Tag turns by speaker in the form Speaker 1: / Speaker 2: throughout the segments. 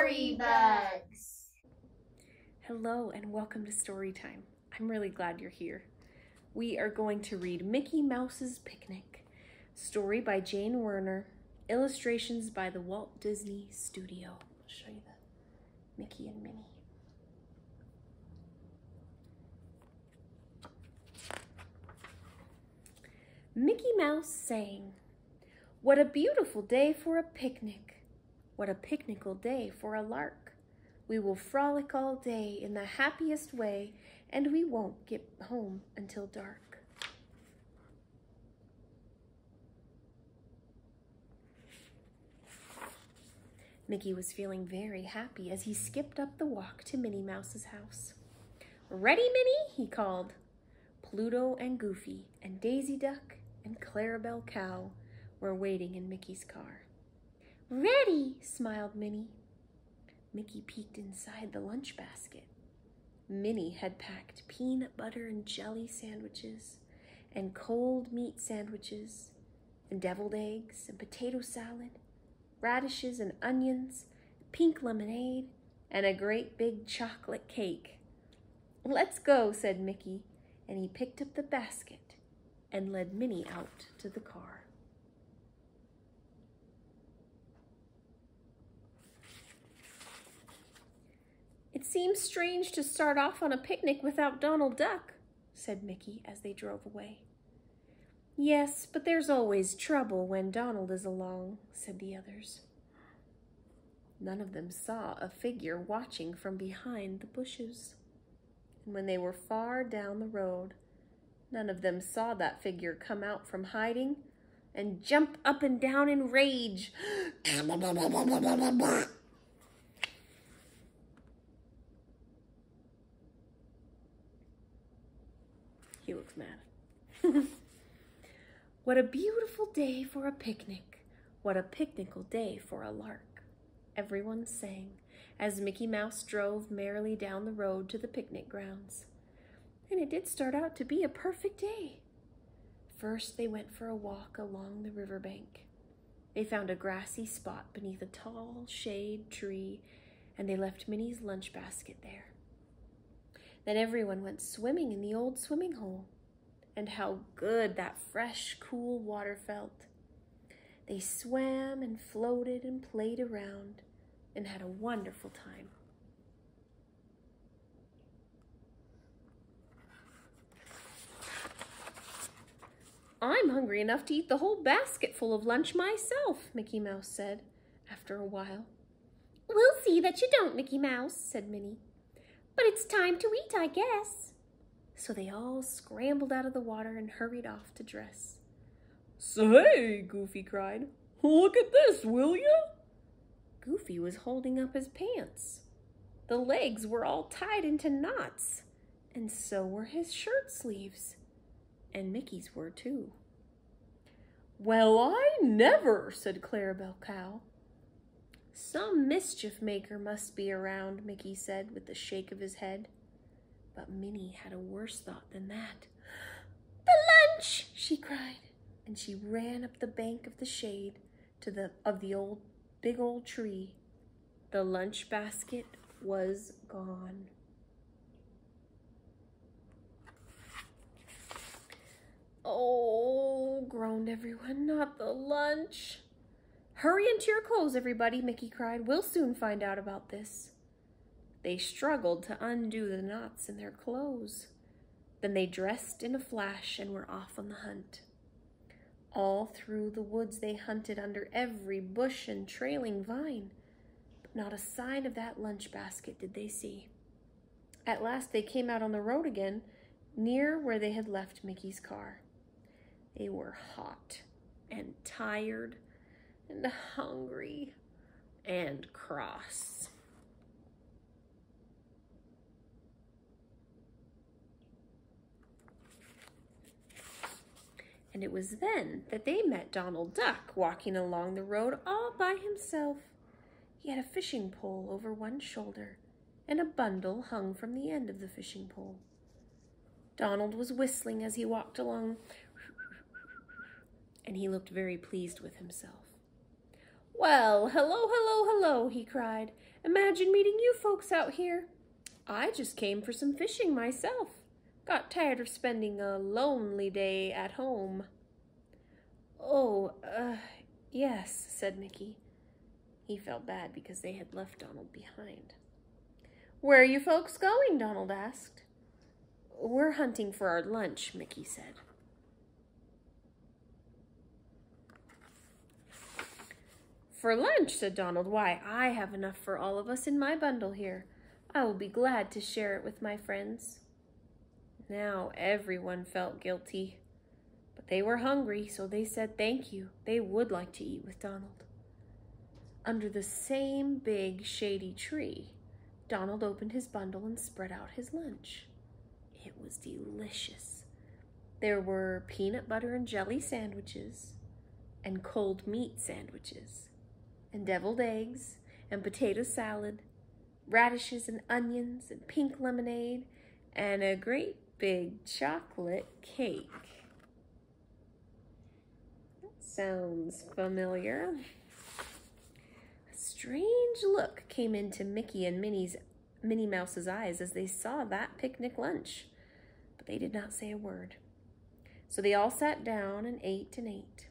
Speaker 1: Storybugs!
Speaker 2: Hello and welcome to Storytime. I'm really glad you're here. We are going to read Mickey Mouse's Picnic, story by Jane Werner, illustrations by the Walt Disney Studio. I'll show you the Mickey and Minnie. Mickey Mouse sang, "What a beautiful day for a picnic! What a picnical day for a lark! We will frolic all day in the happiest way, and we won't get home until dark." Mickey was feeling very happy as he skipped up the walk to Minnie Mouse's house. "Ready, Minnie?" he called. Pluto and Goofy and Daisy Duck and Clarabelle Cow were waiting in Mickey's car. "Ready," smiled Minnie. Mickey peeked inside the lunch basket. Minnie had packed peanut butter and jelly sandwiches and cold meat sandwiches and deviled eggs and potato salad, radishes and onions, pink lemonade, and a great big chocolate cake. "Let's go," said Mickey, and he picked up the basket and led Minnie out to the car. "It seems strange to start off on a picnic without Donald Duck," said Mickey as they drove away. "Yes, but there's always trouble when Donald is along," said the others. None of them saw a figure watching from behind the bushes. And when they were far down the road, none of them saw that figure come out from hiding and jump up and down in rage. He looks mad. "What a beautiful day for a picnic. What a picnical day for a lark," everyone sang as Mickey Mouse drove merrily down the road to the picnic grounds. And it did start out to be a perfect day. First, they went for a walk along the riverbank. They found a grassy spot beneath a tall shade tree, and they left Minnie's lunch basket there. Then everyone went swimming in the old swimming hole, and how good that fresh, cool water felt. They swam and floated and played around and had a wonderful time. "I'm hungry enough to eat the whole basket full of lunch myself," Mickey Mouse said after a while. "We'll see that you don't, Mickey Mouse," said Minnie. "But it's time to eat, I guess." So they all scrambled out of the water and hurried off to dress. "Say," Goofy cried, "look at this, will you?" Goofy was holding up his pants. The legs were all tied into knots, and so were his shirt sleeves. And Mickey's were too. "Well, I never," said Clarabelle Cow. "Some mischief maker must be around," Mickey said with a shake of his head. But Minnie had a worse thought than that. "The lunch!" she cried, and she ran up the bank of the shade to the big old tree. The lunch basket was gone. "Oh," groaned everyone, "not the lunch." "Hurry into your clothes, everybody," Mickey cried. "We'll soon find out about this." They struggled to undo the knots in their clothes. Then they dressed in a flash and were off on the hunt. All through the woods they hunted under every bush and trailing vine, but not a sign of that lunch basket did they see. At last they came out on the road again, near where they had left Mickey's car. They were hot and tired and hungry and cross. And it was then that they met Donald Duck walking along the road all by himself. He had a fishing pole over one shoulder and a bundle hung from the end of the fishing pole. Donald was whistling as he walked along, and he looked very pleased with himself. Well, hello, hello, hello, he cried. Imagine meeting you folks out here. I just came for some fishing myself. Got tired of spending a lonely day at home. Oh, yes, said Mickey. He felt bad because they had left Donald behind. Where are you folks going? Donald asked. We're hunting for our lunch, Mickey said. For lunch, said Donald. Why, I have enough for all of us in my bundle here. I will be glad to share it with my friends. Now everyone felt guilty, but they were hungry, so they said thank you. They would like to eat with Donald. Under the same big shady tree, Donald opened his bundle and spread out his lunch. It was delicious. There were peanut butter and jelly sandwiches, and cold meat sandwiches, and deviled eggs, and potato salad, radishes and onions, and pink lemonade, and a great big chocolate cake. That sounds familiar. A strange look came into Mickey and Minnie Mouse's eyes as they saw that picnic lunch, but they did not say a word. So they all sat down and ate and ate.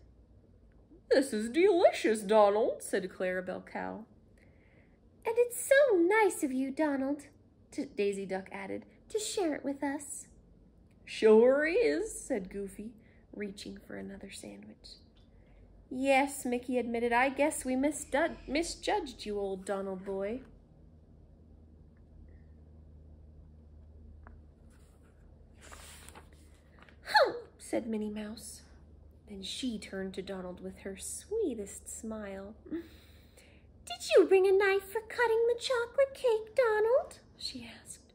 Speaker 2: This is delicious, Donald, said Clarabelle Cow. And it's so nice of you, Donald, Daisy Duck added, to share it with us. Sure is, said Goofy, reaching for another sandwich. Yes, Mickey admitted, I guess we misjudged you, old Donald boy. Humph, said Minnie Mouse. Then she turned to Donald with her sweetest smile. Did you bring a knife for cutting the chocolate cake, Donald? She asked.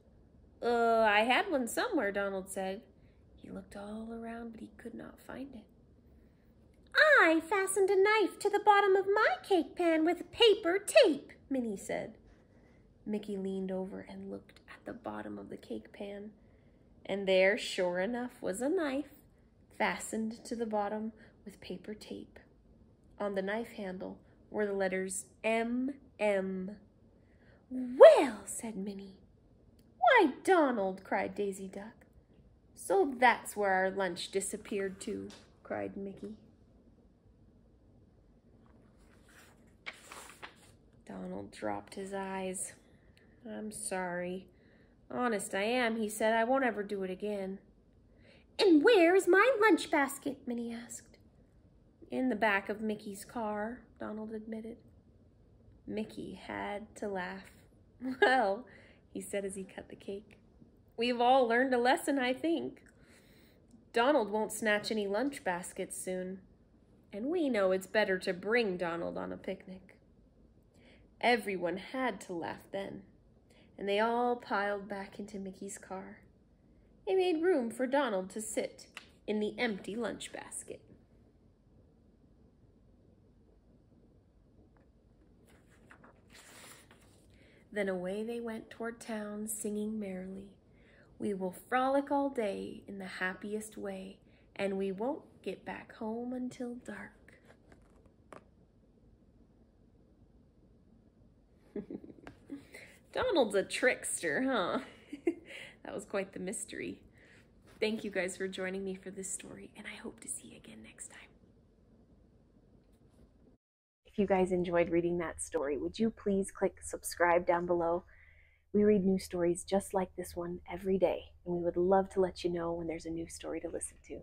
Speaker 2: I had one somewhere, Donald said. He looked all around, but he could not find it. I fastened a knife to the bottom of my cake pan with paper tape, Minnie said. Mickey leaned over and looked at the bottom of the cake pan, and there, sure enough, was a knife fastened to the bottom with paper tape. On the knife handle were the letters M.M. Well, said Minnie. Why, Donald, cried Daisy Duck. So that's where our lunch disappeared too, cried Mickey. Donald dropped his eyes. I'm sorry. Honest I am, he said. I won't ever do it again. And where is my lunch basket? Minnie asked. In the back of Mickey's car, Donald admitted. Mickey had to laugh. Well, he said as he cut the cake, we've all learned a lesson, I think. Donald won't snatch any lunch baskets soon, and we know it's better to bring Donald on a picnic. Everyone had to laugh then, and they all piled back into Mickey's car. They made room for Donald to sit in the empty lunch basket. Then away they went toward town, singing merrily. We will frolic all day in the happiest way, and we won't get back home until dark. Donald's a trickster, huh? That was quite the mystery. Thank you guys for joining me for this story, and I hope to see you again next time. If you guys enjoyed reading that story, would you please click subscribe down below? We read new stories just like this one every day, and we would love to let you know when there's a new story to listen to.